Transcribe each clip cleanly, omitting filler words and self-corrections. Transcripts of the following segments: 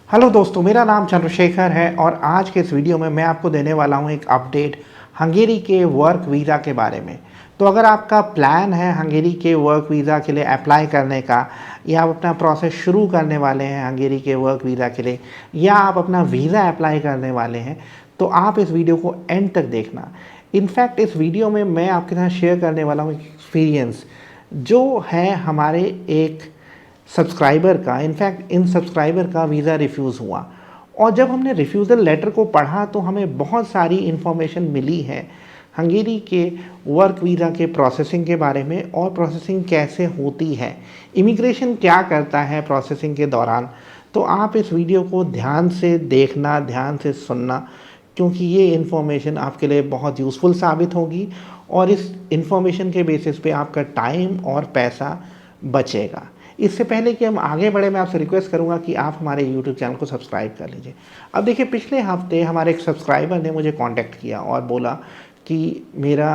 Hello दोस्तों, मेरा नाम चंद्रशेखर है और आज के इस वीडियो में मैं आपको देने वाला हूं एक अपडेट हंगेरी के वर्क वीज़ा के बारे में। तो अगर आपका प्लान है हंगेरी के वर्क वीज़ा के लिए अप्लाई करने का, या आप अपना प्रोसेस शुरू करने वाले हैं हंगेरी के वर्क वीज़ा के लिए, या आप अपना वीज़ा अप्लाई करने वाले हैं, तो आप इस वीडियो को एंड तक देखना। इनफैक्ट इस वीडियो में मैं आपके साथ शेयर करने वाला हूँ एक एक्सपीरियंस जो है हमारे एक सब्सक्राइबर का। इनफैक्ट इन सब्सक्राइबर का वीज़ा रिफ्यूज़ हुआ, और जब हमने रिफ्यूज़ल लेटर को पढ़ा तो हमें बहुत सारी इन्फॉर्मेशन मिली है हंगेरी के वर्क वीज़ा के प्रोसेसिंग के बारे में, और प्रोसेसिंग कैसे होती है, इमिग्रेशन क्या करता है प्रोसेसिंग के दौरान। तो आप इस वीडियो को ध्यान से देखना, ध्यान से सुनना, क्योंकि ये इन्फॉर्मेशन आपके लिए बहुत यूज़फुल साबित होगी और इस इन्फॉर्मेशन के बेसिस पे आपका टाइम और पैसा बचेगा। इससे पहले कि हम आगे बढ़े, मैं आपसे रिक्वेस्ट करूंगा कि आप हमारे YouTube चैनल को सब्सक्राइब कर लीजिए। अब देखिए, पिछले हफ्ते हमारे एक सब्सक्राइबर ने मुझे कांटेक्ट किया और बोला कि मेरा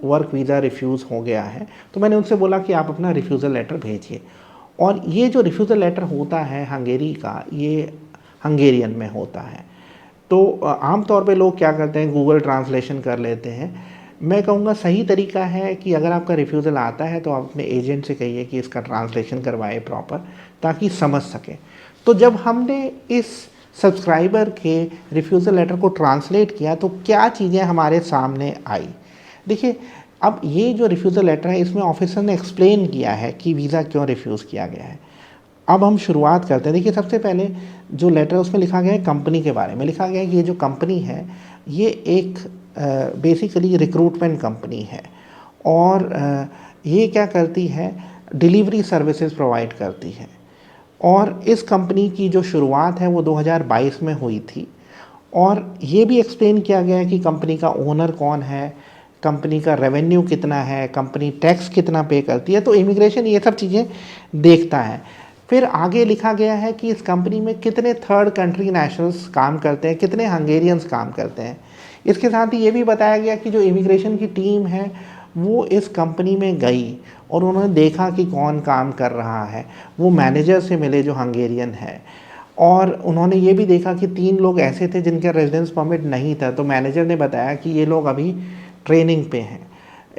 वर्क वीज़ा रिफ्यूज़ हो गया है। तो मैंने उनसे बोला कि आप अपना रिफ्यूज़ल लेटर भेजिए। और ये जो रिफ्यूज़ल लेटर होता है हंगेरी का, ये हंगेरियन में होता है। तो आम तौर पे लोग क्या करते हैं, गूगल ट्रांसलेशन कर लेते हैं। मैं कहूँगा सही तरीका है कि अगर आपका रिफ्यूज़ल आता है तो आप अपने एजेंट से कहिए कि इसका ट्रांसलेशन करवाए प्रॉपर, ताकि समझ सकें। तो जब हमने इस सब्सक्राइबर के रिफ्यूज़ल लेटर को ट्रांसलेट किया तो क्या चीज़ें हमारे सामने आई। देखिए, अब ये जो रिफ्यूज़ल लेटर है, इसमें ऑफिसर ने एक्सप्लेन किया है कि वीज़ा क्यों रिफ्यूज़ किया गया है। अब हम शुरुआत करते हैं। देखिए, सबसे पहले जो लेटर है उसमें लिखा गया है कंपनी के बारे में। लिखा गया है कि ये जो कंपनी है ये एक बेसिकली रिक्रूटमेंट कंपनी है, और ये क्या करती है, डिलीवरी सर्विसेज प्रोवाइड करती है। और इस कंपनी की जो शुरुआत है वो 2022 में हुई थी। और ये भी एक्सप्लेन किया गया है कि कंपनी का ओनर कौन है, कंपनी का रेवेन्यू कितना है, कंपनी टैक्स कितना पे करती है। तो इमिग्रेशन ये सब चीज़ें देखता है। फिर आगे लिखा गया है कि इस कंपनी में कितने थर्ड कंट्री नेशनल्स काम करते हैं, कितने हंगेरियंस काम करते हैं। इसके साथ ही ये भी बताया गया कि जो इमिग्रेशन की टीम है वो इस कंपनी में गई और उन्होंने देखा कि कौन काम कर रहा है। वो मैनेजर से मिले जो हंगेरियन है, और उन्होंने ये भी देखा कि 3 लोग ऐसे थे जिनका रेजिडेंस परमिट नहीं था। तो मैनेजर ने बताया कि ये लोग अभी ट्रेनिंग पे हैं।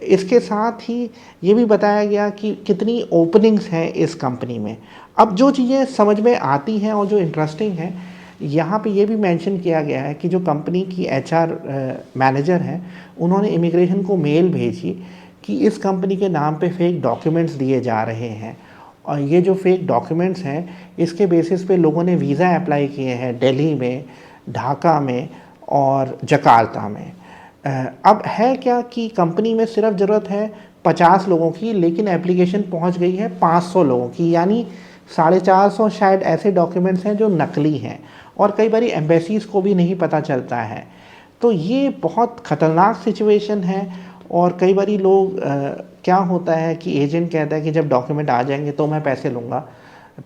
इसके साथ ही ये भी बताया गया कि कितनी ओपनिंग्स हैं इस कंपनी में। अब जो चीज़ें समझ में आती हैं और जो इंटरेस्टिंग है, यहाँ पे ये भी मेंशन किया गया है कि जो कंपनी की एचआर मैनेजर हैं, उन्होंने इमिग्रेशन को मेल भेजी कि इस कंपनी के नाम पे फेक डॉक्यूमेंट्स दिए जा रहे हैं। और ये जो फेक डॉक्यूमेंट्स हैं, इसके बेसिस पे लोगों ने वीज़ा अप्लाई किए हैं दिल्ली में, ढाका में और जकार्ता में। अब है क्या कि कंपनी में सिर्फ ज़रूरत है 50 लोगों की, लेकिन एप्लीकेशन पहुंच गई है 500 लोगों की। यानी 450 शायद ऐसे डॉक्यूमेंट्स हैं जो नकली हैं, और कई बार एम्बेसीज़ को भी नहीं पता चलता है। तो ये बहुत ख़तरनाक सिचुएशन है। और कई बार लोग क्या होता है कि एजेंट कहता है कि जब डॉक्यूमेंट आ जाएंगे तो मैं पैसे लूँगा,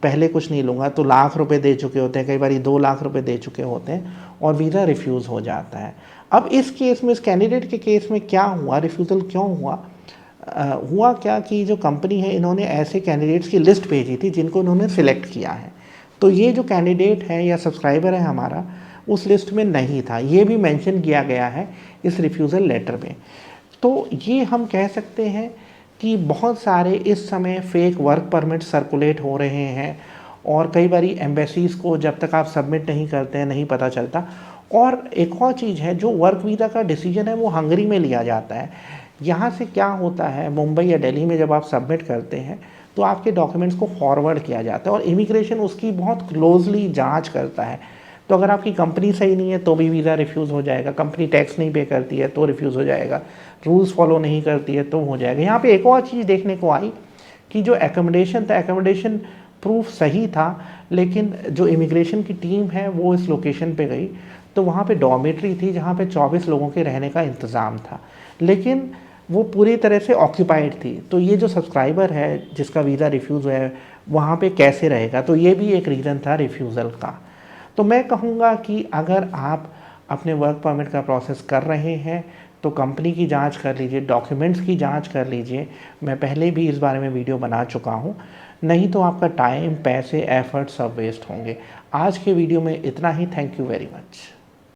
पहले कुछ नहीं लूँगा। तो लाख रुपए दे चुके होते हैं, कई बार 2 लाख रुपए दे चुके होते हैं, और वीज़ा रिफ्यूज़ हो जाता है। अब इस केस में, इस कैंडिडेट के केस में क्या हुआ, रिफ्यूज़ल क्यों हुआ। हुआ क्या कि जो कंपनी है, इन्होंने ऐसे कैंडिडेट्स की लिस्ट भेजी थी जिनको इन्होंने सिलेक्ट किया है। तो ये जो कैंडिडेट है या सब्सक्राइबर है हमारा, उस लिस्ट में नहीं था। ये भी मेंशन किया गया है इस रिफ्यूज़ल लेटर में। तो ये हम कह सकते हैं कि बहुत सारे इस समय फेक वर्क परमिट सर्कुलेट हो रहे हैं, और कई बार एम्बेसीज़ को जब तक आप सबमिट नहीं करते हैं नहीं पता चलता। और एक और चीज़ है, जो वर्क वीज़ा का डिसीजन है वो हंगरी में लिया जाता है। यहाँ से क्या होता है, मुंबई या दिल्ली में जब आप सबमिट करते हैं तो आपके डॉक्यूमेंट्स को फॉरवर्ड किया जाता है, और इमिग्रेशन उसकी बहुत क्लोजली जांच करता है। तो अगर आपकी कंपनी सही नहीं है तो भी वीज़ा रिफ्यूज़ हो जाएगा, कंपनी टैक्स नहीं पे करती है तो रिफ्यूज़ हो जाएगा, रूल्स फॉलो नहीं करती है तो हो जाएगा। यहाँ पे एक और चीज़ देखने को आई कि जो एकोमोडेशन था, एकोमोडेशन प्रूफ सही था, लेकिन जो इमिग्रेशन की टीम है वो इस लोकेशन पे गई तो वहाँ पे डॉर्मेट्री थी जहाँ पे 24 लोगों के रहने का इंतज़ाम था, लेकिन वो पूरी तरह से ऑक्यूपाइड थी। तो ये जो सब्सक्राइबर है जिसका वीज़ा रिफ्यूज़ हुआ है, वहाँ पे कैसे रहेगा। तो ये भी एक रीज़न था रिफ्यूज़ल का। तो मैं कहूँगा कि अगर आप अपने वर्क परमिट का प्रोसेस कर रहे हैं तो कंपनी की जांच कर लीजिए, डॉक्यूमेंट्स की जांच कर लीजिए। मैं पहले भी इस बारे में वीडियो बना चुका हूँ। नहीं तो आपका टाइम, पैसे, एफर्ट सब वेस्ट होंगे। आज के वीडियो में इतना ही। Thank you very much.